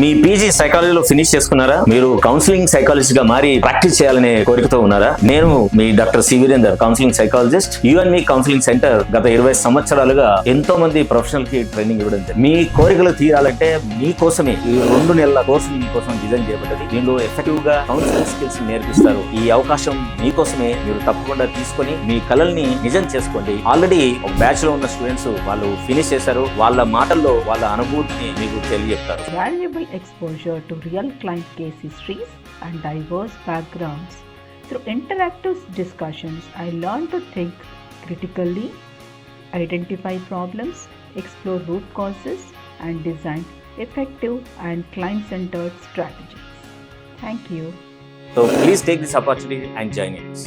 మీ PG సైకాలజీలో finish చేసుకున్నారా? మీరు కౌన్సిలింగ్ సైకాలజిస్ట్ గా మారి ప్రాక్టీస్ చేయాలనే కోరికతో ఉన్నారా? నేను మీ doctor C Virender, counselling psychologist, యుఎన్మి కౌన్సిలింగ్ సెంటర్ గత 20 సంవత్సరాలుగా ఎంతో మంది ప్రొఫెషనల్ కి ట్రైనింగ్ ఇవ్వడం జరిగింది. మీ కోరికలు తీరాలంటే మీకోసమే ఈ 2 నెలల కోర్సు మీకోసం డిజైన్ చేయబడ్డది. దీనిలో ఎఫెక్టివ్ గా కౌన్సిలింగ్ స్కిల్స్ నేర్పిస్తారు. ఈ అవకాశం మీకోసమే, మీరు తప్పకుండా తీసుకొని మీ కలల్ని నిజం చేసుకోండి. ఆల్రెడీ ఒక బ్యాచ్ లో ఉన్న స్టూడెంట్స్ వాళ్ళు ఫినిష్ చేశారు. వాళ్ళ మాటల్లో వాళ్ళ అనుభూతిని మీకు తెలియజెప్తారు. Valuable exposure to real client case histories and diverse backgrounds. Through interactive discussions, I learned to think critically, identify problems, explore root causes, and design effective and client-centered strategies. Thank you. So please take this opportunity and join us.